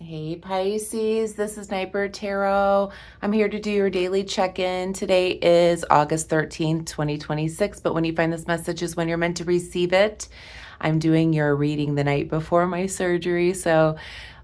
Hey Pisces, this is Nightbird Tarot. I'm here to do your daily check-in. Today is August 13th, 2026, but when you find this message is when you're meant to receive it. I'm doing your reading the night before my surgery, so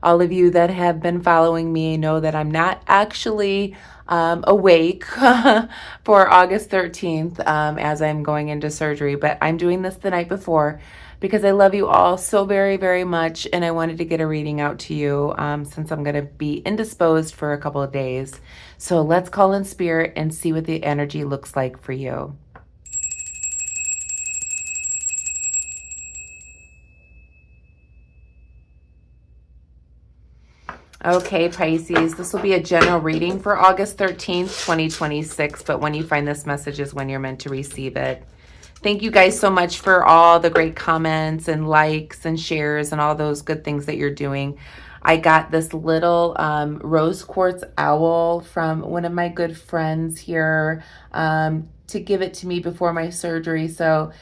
all of you that have been following me know that I'm not actually awake for August 13th as I'm going into surgery, but I'm doing this the night before because I love you all so very, very much, and I wanted to get a reading out to you since I'm going to be indisposed for a couple of days. So let's call in spirit and see what the energy looks like for you. Okay, Pisces, this will be a general reading for August 13th, 2026, but when you find this message is when you're meant to receive it. Thank you guys so much for all the great comments and likes and shares and all those good things that you're doing. I got this little rose quartz owl from one of my good friends here to give it to me before my surgery. So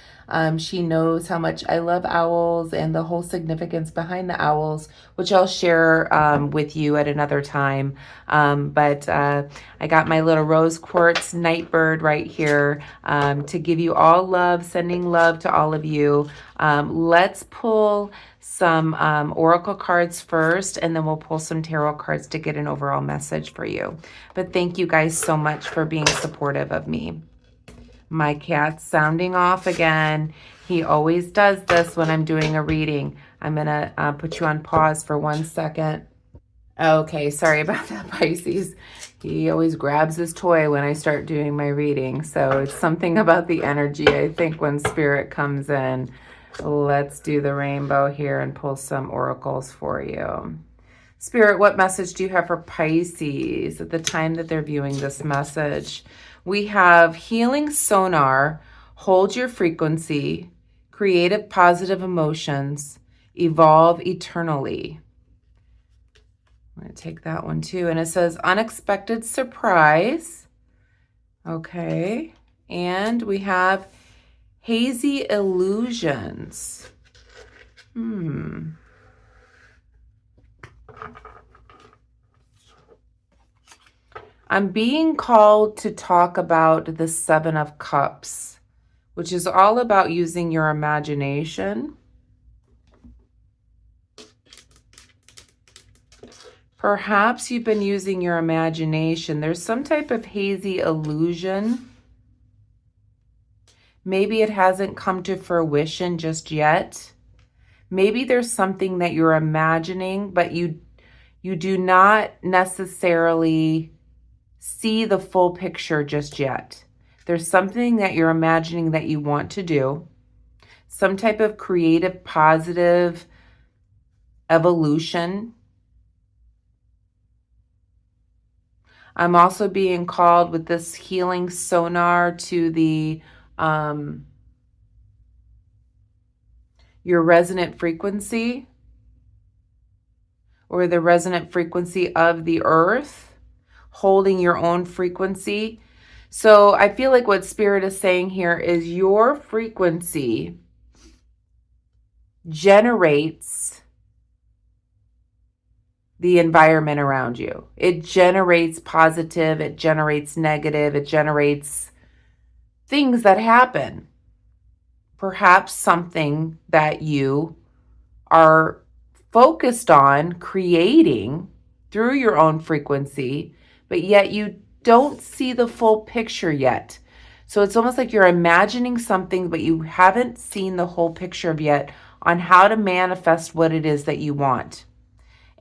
she knows how much I love owls and the whole significance behind the owls, which I'll share with you at another time. But I got my little rose quartz nightbird right here to give you all love, sending love to all of you. Let's pull some oracle cards first, and then we'll pull some tarot cards to get an overall message for you. But thank you guys so much for being supportive of me. My cat's sounding off again. He always does this when I'm doing a reading. I'm going to put you on pause for 1 second. Okay, sorry about that, Pisces. He always grabs his toy when I start doing my reading. So it's something about the energy, I think, when spirit comes in. Let's do the rainbow here and pull some oracles for you. Spirit, what message do you have for Pisces at the time that they're viewing this message? We have healing sonar, hold your frequency, creative positive emotions, evolve eternally. I'm going to take that one too. And it says unexpected surprise. Okay. And we have hazy illusions. I'm being called to talk about the Seven of Cups, which is all about using your imagination. Perhaps you've been using your imagination. There's some type of hazy illusion. Maybe it hasn't come to fruition just yet. Maybe there's something that you're imagining, but you do not necessarily see the full picture just yet. There's something that you're imagining that you want to do, some type of creative, positive evolution. I'm also being called with this healing sonar to the your resonant frequency, or the resonant frequency of the earth, holding your own frequency. So I feel like what Spirit is saying here is your frequency generates the environment around you. It generates positive, it generates negative, it generates things that happen. Perhaps something that you are focused on creating through your own frequency, but yet you don't see the full picture yet. So it's almost like you're imagining something, but you haven't seen the whole picture of yet on how to manifest what it is that you want.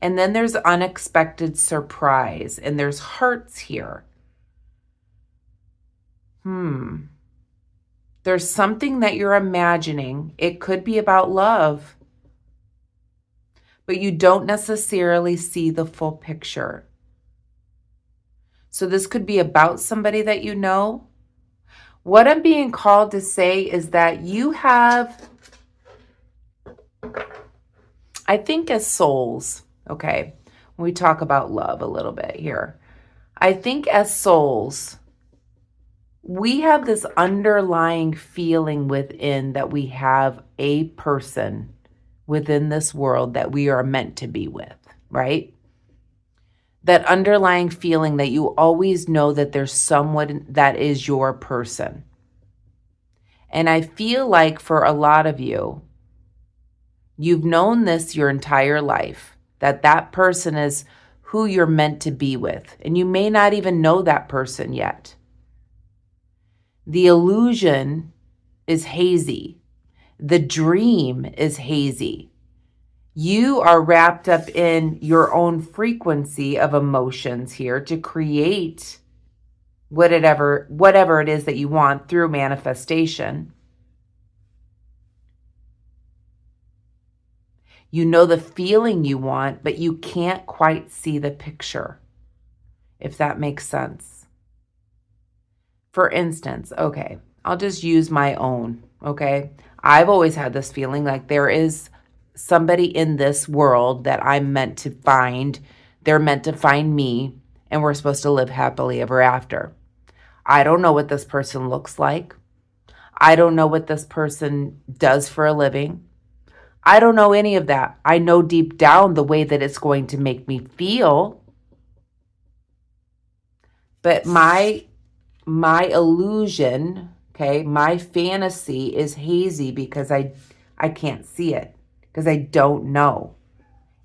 And then there's unexpected surprise, and there's hearts here. There's something that you're imagining. It could be about love, but you don't necessarily see the full picture. So this could be about somebody that you know. What I'm being called to say is that you have, I think as souls, okay, when we talk about love a little bit here, I think as souls, we have this underlying feeling within that we have a person within this world that we are meant to be with, right? that underlying feeling that you always know that there's someone that is your person. And I feel like for a lot of you, you've known this your entire life, that that person is who you're meant to be with. And you may not even know that person yet. The illusion is hazy. The dream is hazy. You are wrapped up in your own frequency of emotions here to create whatever it is that you want through manifestation. You know the feeling you want, but you can't quite see the picture, if that makes sense. For instance, okay, I'll just use my own, okay? I've always had this feeling like there is somebody in this world that I'm meant to find. They're meant to find me, and we're supposed to live happily ever after. I don't know what this person looks like. I don't know what this person does for a living. I don't know any of that. I know deep down the way that it's going to make me feel. But my illusion, okay, my fantasy is hazy because I can't see it, because I don't know.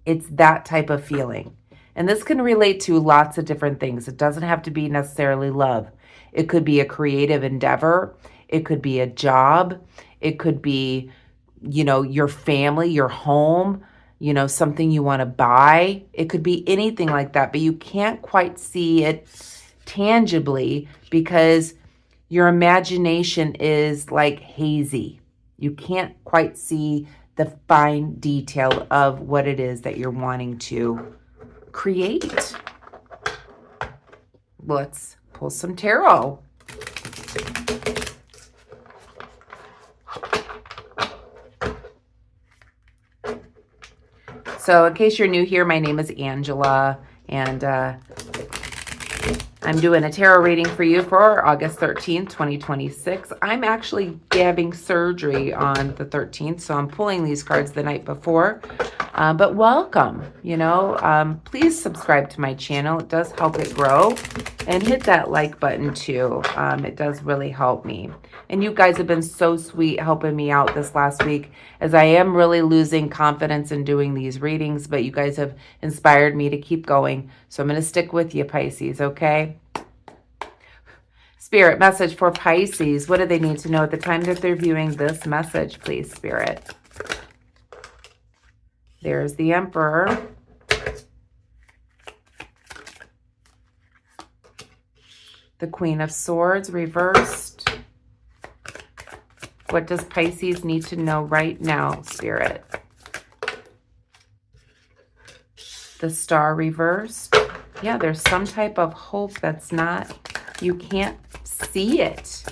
It's that type of feeling. And this can relate to lots of different things. It doesn't have to be necessarily love. It could be a creative endeavor. It could be a job. It could be, your family, your home, something you want to buy. It could be anything like that, but you can't quite see it tangibly because your imagination is like hazy. You can't quite see the fine detail of what it is that you're wanting to create. Let's pull some tarot. So in case you're new here, my name is Angela, and I'm doing a tarot reading for you for August 13th, 2026. I'm actually having surgery on the 13th, so I'm pulling these cards the night before. But welcome, please subscribe to my channel. It does help it grow. And hit that like button too. It does really help me. And you guys have been so sweet helping me out this last week, as I am really losing confidence in doing these readings, but you guys have inspired me to keep going. So I'm going to stick with you, Pisces, okay? Spirit, message for Pisces. What do they need to know at the time that they're viewing this message, please, Spirit? There's the Emperor. The Queen of Swords reversed. What does Pisces need to know right now, Spirit? The Star reversed. Yeah, there's some type of hope that's not, you can't see it.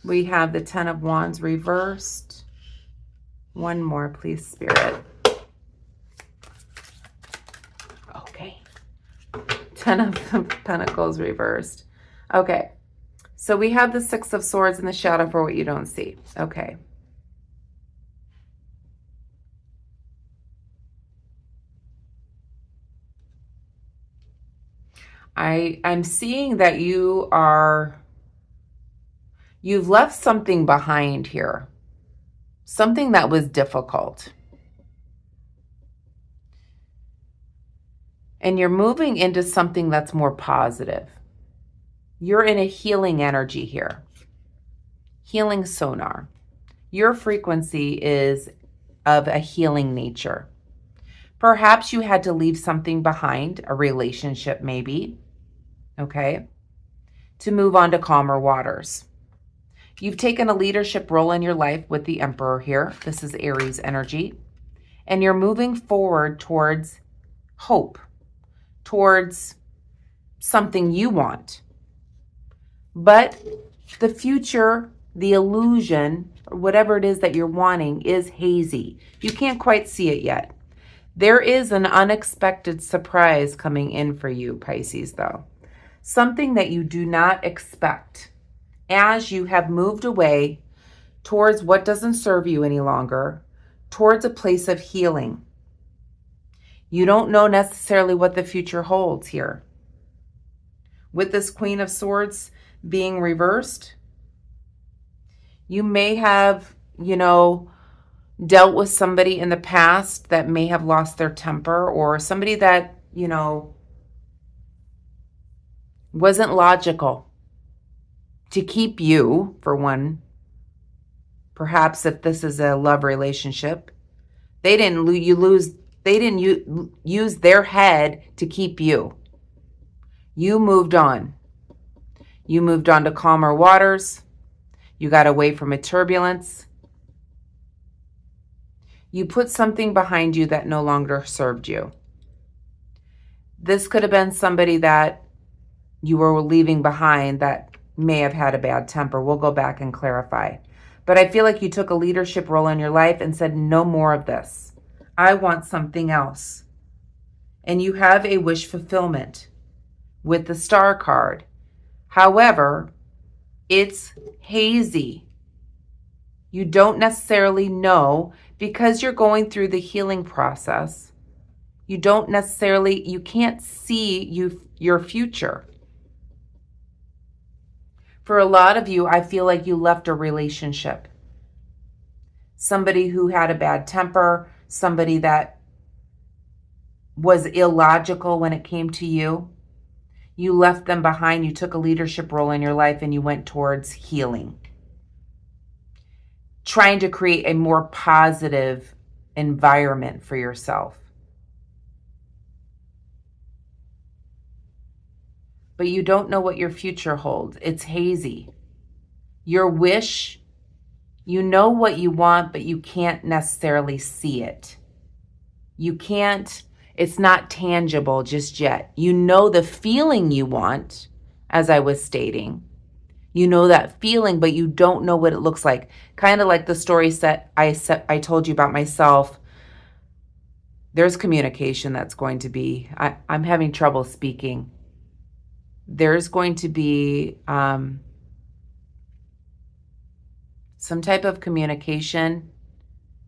We have the Ten of Wands reversed. One more, please, Spirit. Okay. Ten of Pentacles reversed. Okay. So we have the Six of Swords in the shadow for what you don't see. Okay. I'm seeing that you've left something behind here. Something that was difficult. And you're moving into something that's more positive. You're in a healing energy here. Healing sonar. Your frequency is of a healing nature. Perhaps you had to leave something behind, a relationship maybe, okay, to move on to calmer waters. You've taken a leadership role in your life with the Emperor here. This is Aries energy. And you're moving forward towards hope, towards something you want. But the future, the illusion, or whatever it is that you're wanting is hazy. You can't quite see it yet. There is an unexpected surprise coming in for you, Pisces, though. Something that you do not expect as you have moved away towards what doesn't serve you any longer, towards a place of healing. You don't know necessarily what the future holds here. With this Queen of Swords being reversed, you may have, dealt with somebody in the past that may have lost their temper, or somebody that, wasn't logical to keep you, for one. Perhaps if this is a love relationship, they didn't use their head to keep you. You moved on. You moved on to calmer waters. You got away from a turbulence. You put something behind you that no longer served you. This could have been somebody that you were leaving behind that may have had a bad temper. We'll go back and clarify. But I feel like you took a leadership role in your life and said, no more of this. I want something else. And you have a wish fulfillment with the Star card. However, it's hazy. You don't necessarily know, because you're going through the healing process. You can't see your future. For a lot of you, I feel like you left a relationship. Somebody who had a bad temper, somebody that was illogical when it came to you. You left them behind. You took a leadership role in your life and you went towards healing. Trying to create a more positive environment for yourself. But you don't know what your future holds. It's hazy. Your wish, you know what you want, but you can't necessarily see it. It's not tangible just yet. You know the feeling you want, as I was stating. You know that feeling, but you don't know what it looks like. Kind of like the story I told you about myself. There's communication that's going to be, I'm having trouble speaking. There's going to be some type of communication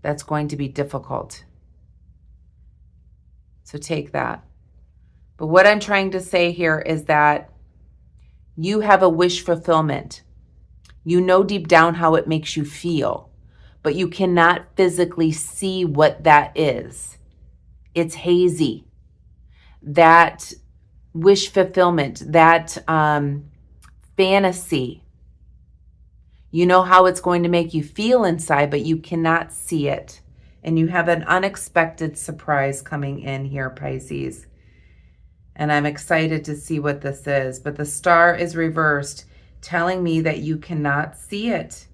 that's going to be difficult. So take that. But what I'm trying to say here is that you have a wish fulfillment. You know deep down how it makes you feel, but you cannot physically see what that is. It's hazy. That wish fulfillment, that fantasy. You know how it's going to make you feel inside, but you cannot see it. And you have an unexpected surprise coming in here, Pisces. And I'm excited to see what this is. But the Star is reversed, telling me that you cannot see it.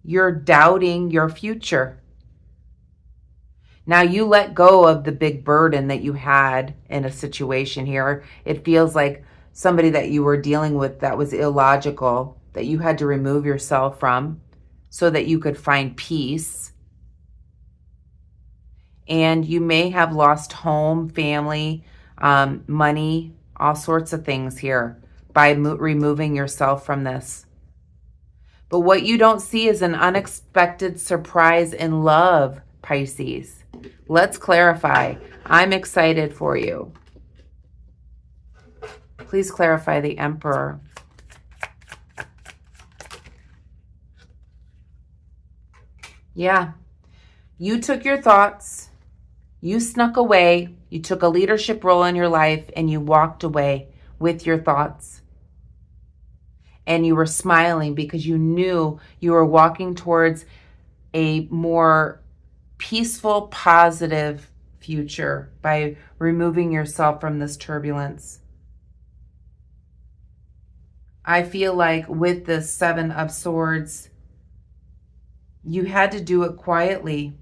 You're doubting your future. Now you let go of the big burden that you had in a situation here. It feels like somebody that you were dealing with that was illogical, that you had to remove yourself from so that you could find peace. And you may have lost home, family, money, all sorts of things here by removing yourself from this. But what you don't see is an unexpected surprise in love, Pisces. Let's clarify. I'm excited for you. Please clarify the Emperor. Yeah. You took your thoughts. You snuck away. You took a leadership role in your life and you walked away with your thoughts. And you were smiling because you knew you were walking towards a more peaceful, positive future by removing yourself from this turbulence. I feel like with the Seven of Swords, you had to do it quietly.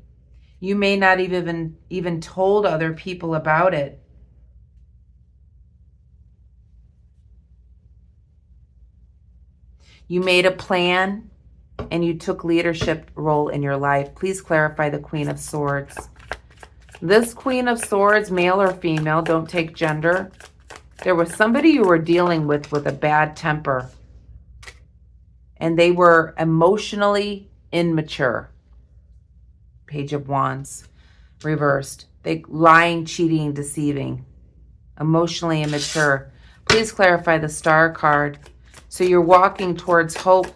You may not even told other people about it. You made a plan and you took leadership role in your life. Please clarify the Queen of Swords. This Queen of Swords, male or female, don't take gender. There was somebody you were dealing with a bad temper. And they were emotionally immature. Page of Wands, reversed. They lying, cheating, deceiving, emotionally immature. Please clarify the Star card. So you're walking towards hope,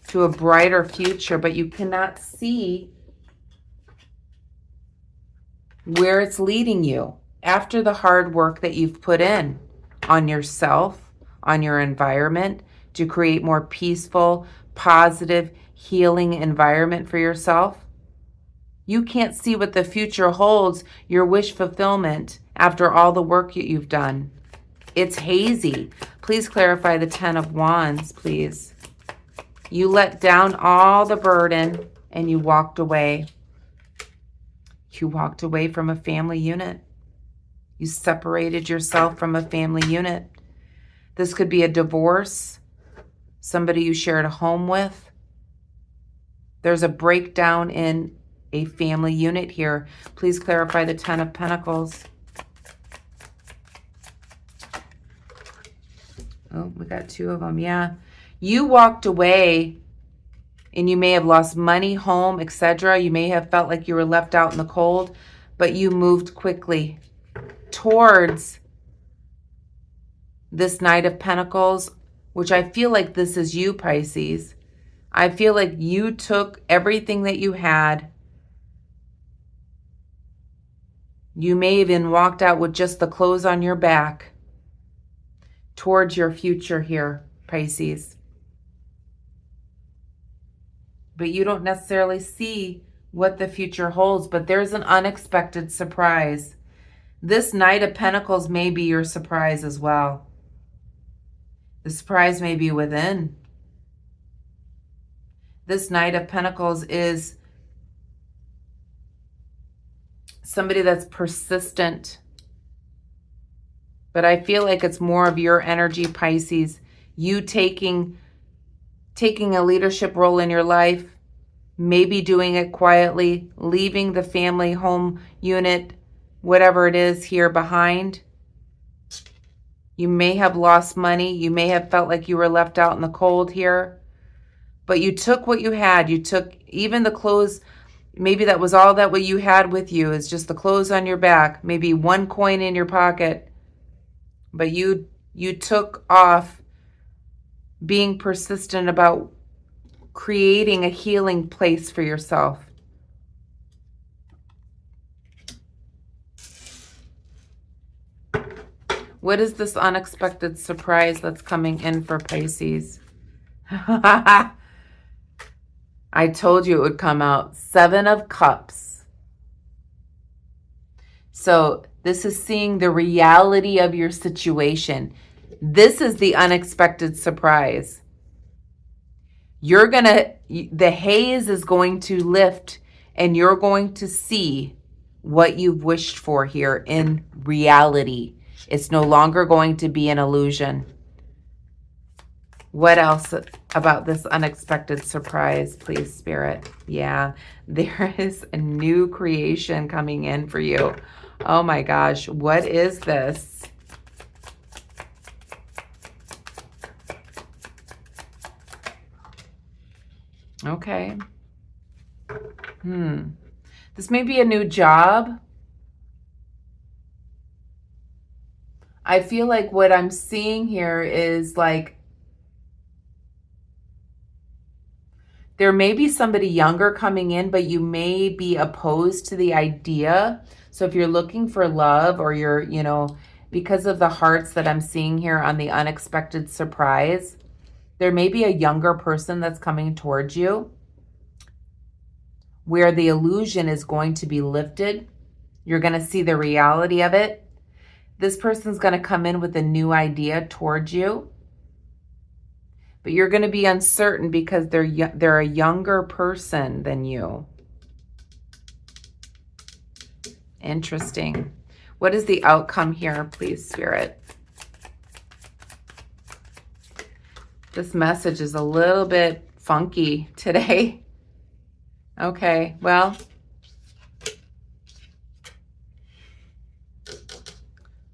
to a brighter future, but you cannot see where it's leading you after the hard work that you've put in on yourself, on your environment, to create more peaceful, positive, healing environment for yourself. You can't see what the future holds, your wish fulfillment, after all the work you've done. It's hazy. Please clarify the Ten of Wands, please. You let down all the burden and you walked away. You walked away from a family unit. You separated yourself from a family unit. This could be a divorce, somebody you shared a home with. There's a breakdown in a family unit here. Please clarify the Ten of Pentacles. Oh, we got two of them. Yeah. You walked away and you may have lost money, home, etc. You may have felt like you were left out in the cold, but you moved quickly towards this Knight of Pentacles, which I feel like this is you, Pisces. I feel like you took everything that you had. You may have even walked out with just the clothes on your back towards your future here, Pisces. But you don't necessarily see what the future holds, but there's an unexpected surprise. This Knight of Pentacles may be your surprise as well. The surprise may be within. This Knight of Pentacles is somebody that's persistent. But I feel like it's more of your energy, Pisces. You taking a leadership role in your life, maybe doing it quietly, leaving the family home unit, whatever it is here behind. You may have lost money. You may have felt like you were left out in the cold here. But you took what you had. You took even the clothes. Maybe that was all that what you had with you is just the clothes on your back. Maybe one coin in your pocket. But you took off being persistent about creating a healing place for yourself. What is this unexpected surprise that's coming in for Pisces? I told you it would come out. Seven of Cups. So this is seeing the reality of your situation. This is the unexpected surprise. The haze is going to lift and you're going to see what you've wished for here in reality. It's no longer going to be an illusion. What else about this unexpected surprise, please, Spirit? Yeah, there is a new creation coming in for you. Oh my gosh, what is this? Okay. This may be a new job. I feel like what I'm seeing here is like there may be somebody younger coming in, but you may be opposed to the idea. So if you're looking for love or you're, because of the hearts that I'm seeing here on the unexpected surprise, there may be a younger person that's coming towards you where the illusion is going to be lifted. You're going to see the reality of it. This person's going to come in with a new idea towards you. But you're going to be uncertain because they're a younger person than you. Interesting. What is the outcome here, please, Spirit? This message is a little bit funky today. Okay, well,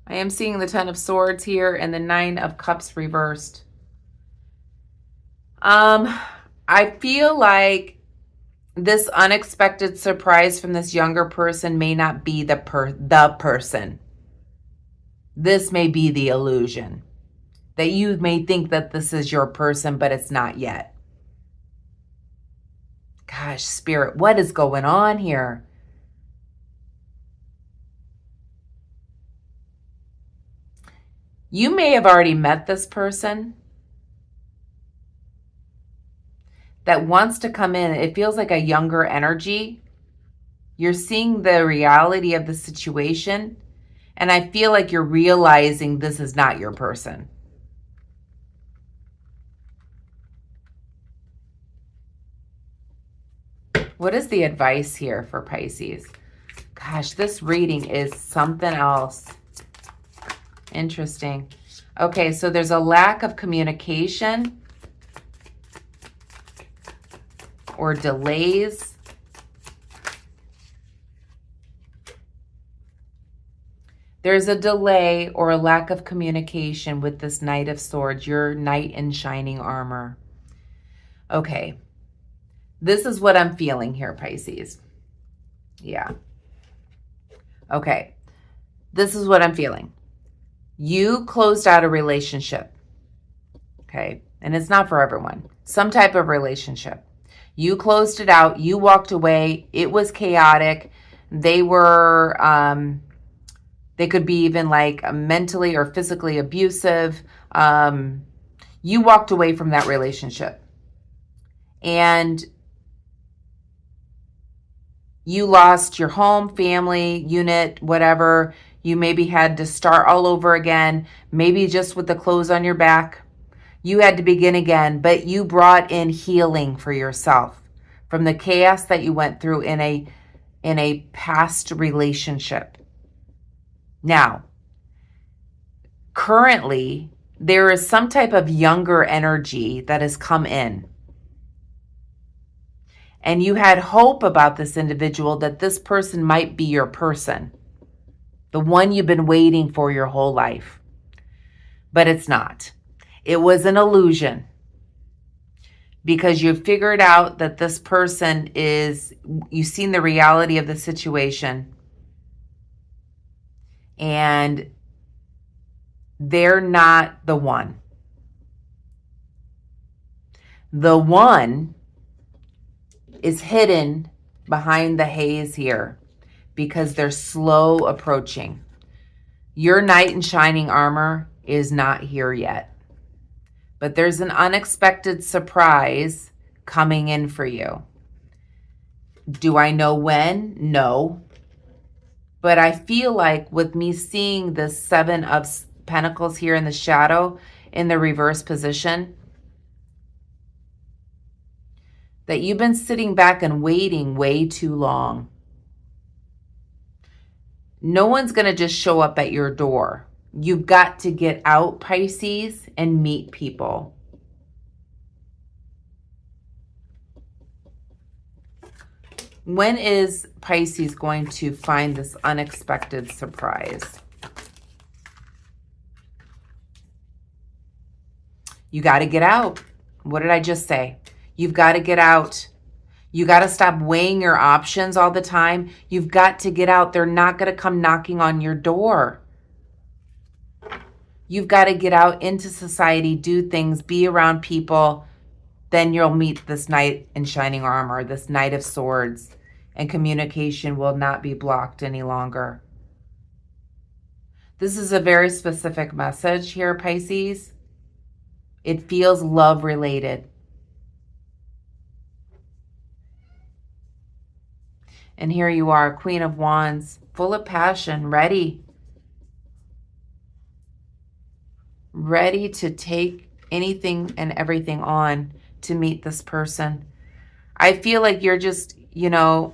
I am seeing the Ten of Swords here and the Nine of Cups reversed. I feel like This unexpected surprise from this younger person may not be the person. This may be the illusion. That you may think that this is your person, but it's not yet. Gosh, Spirit, what is going on here? You may have already met this person that wants to come in. It feels like a younger energy. You're seeing the reality of the situation, and I feel like you're realizing this is not your person. What is the advice here for Pisces? Gosh, this reading is something else. Interesting. Okay, so there's a lack of communication or delays. There's a delay or a lack of communication with this Knight of Swords, your knight in shining armor. Okay. This is what I'm feeling here, Pisces. Yeah. Okay. This is what I'm feeling. You closed out a relationship. Okay. And it's not for everyone. Some type of relationship. You closed it out. You walked away. It was chaotic. They were, they could be even like mentally or physically abusive. You walked away from that relationship. And you lost your home, family, unit, whatever. You maybe had to start all over again, maybe just with the clothes on your back. You had to begin again, but you brought in healing for yourself from the chaos that you went through in a past relationship. Now, currently, there is some type of younger energy that has come in. And you had hope about this individual, that this person might be your person, the one you've been waiting for your whole life. But it's not. It was an illusion, because you figured out that this person is, you've seen the reality of the situation, and they're not the one. The one is hidden behind the haze here because they're slow approaching. Your knight in shining armor is not here yet, but there's an unexpected surprise coming in for you. Do I know when? No. But I feel like with me seeing the Seven of Pentacles here in the shadow in the reverse position, that you've been sitting back and waiting way too long. No one's going to just show up at your door. You've got to get out, Pisces, and meet people. When is Pisces going to find this unexpected surprise? You got to get out. What did I just say? You've got to get out. You got to stop weighing your options all the time. You've got to get out. They're not going to come knocking on your door. You've got to get out into society, do things, be around people. Then you'll meet this knight in shining armor, this Knight of Swords, and communication will not be blocked any longer. This is a very specific message here, Pisces. It feels love related. And here you are, Queen of Wands, full of passion, ready to take anything and everything on to meet this person. I feel like you're just, I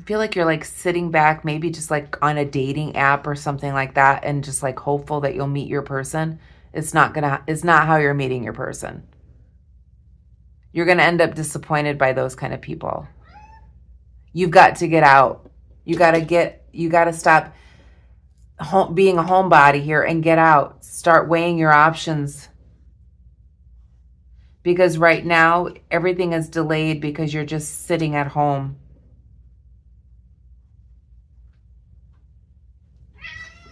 feel like you're like sitting back, maybe just like on a dating app or something like that, and just like hopeful that you'll meet your person. It's not how you're meeting your person. You're going to end up disappointed by those kind of people. You've got to get out. You got to stop being a homebody here and get out. Start weighing your options. because right now everything is delayed because you're just sitting at home.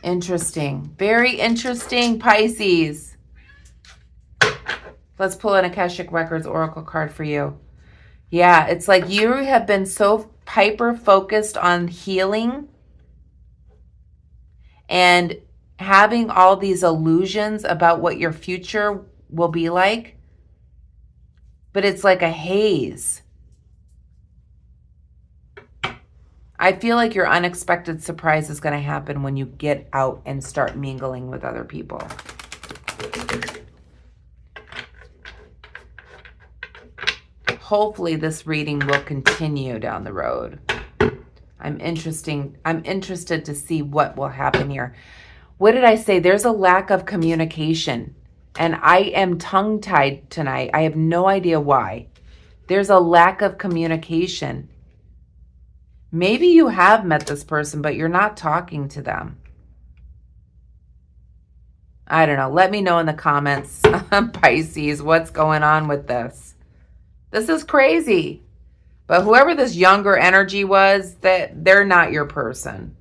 Interesting. Very interesting, Pisces. Let's pull an Akashic Records Oracle card for you. Yeah, it's like you have been so hyper-focused on healing and having all these illusions about what your future will be like, but it's like a haze. I feel like your unexpected surprise is going to happen when you get out and start mingling with other people. Hopefully this reading will continue down the road. I'm interested to see what will happen here. What did I say? There's a lack of communication. And I am tongue-tied tonight. I have no idea why. There's a lack of communication. Maybe you have met this person, but you're not talking to them. I don't know. Let me know in the comments, Pisces, what's going on with this. This is crazy. But whoever this younger energy was, that they're not your person.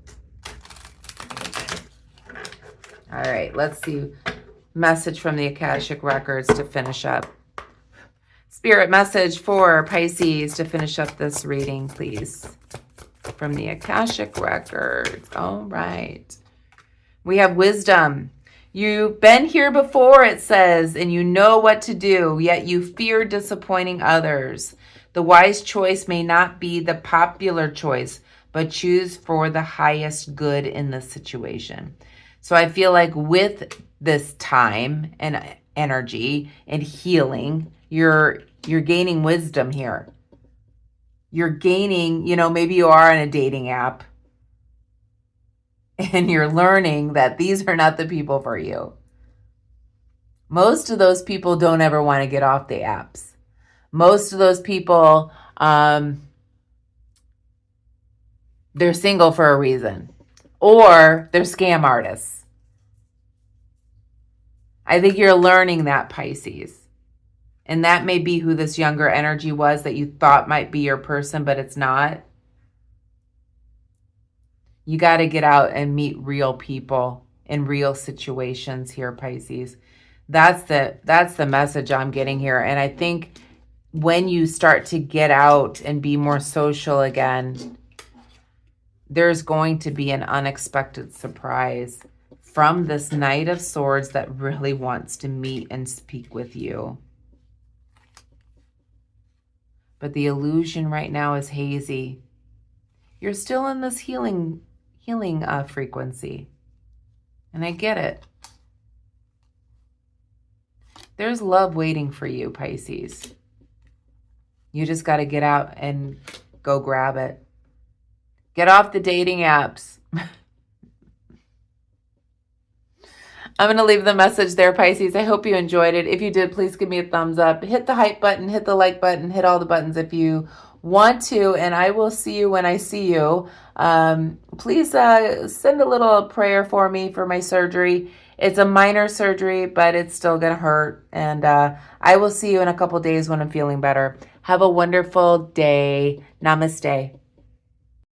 All right, let's see. Message from the Akashic Records to finish up. Spirit message for Pisces to finish up this reading, please. From the Akashic Records. All right. We have wisdom. You've been here before, it says, and you know what to do, yet you fear disappointing others. The wise choice may not be the popular choice, but choose for the highest good in the situation. So I feel like with this time and energy and healing, you're gaining wisdom here. You're gaining, maybe you are on a dating app and you're learning that these are not the people for you. Most of those people don't ever want to get off the apps. Most of those people, they're single for a reason, or they're scam artists. I think you're learning that, Pisces. And that may be who this younger energy was that you thought might be your person, but it's not. You got to get out and meet real people in real situations here, Pisces. That's the message I'm getting here. And I think when you start to get out and be more social again, there's going to be an unexpected surprise from this Knight of Swords that really wants to meet and speak with you. But the illusion right now is hazy. You're still in this healing frequency. And I get it. There's love waiting for you, Pisces. You just got to get out and go grab it. Get off the dating apps. I'm going to leave the message there, Pisces. I hope you enjoyed it. If you did, please give me a thumbs up. Hit the hype button, hit the like button, hit all the buttons if you want to, and I will see you when I see you. Please send a little prayer for me for my surgery. It's a minor surgery, but it's still going to hurt, and I will see you in a couple days when I'm feeling better. Have a wonderful day. Namaste.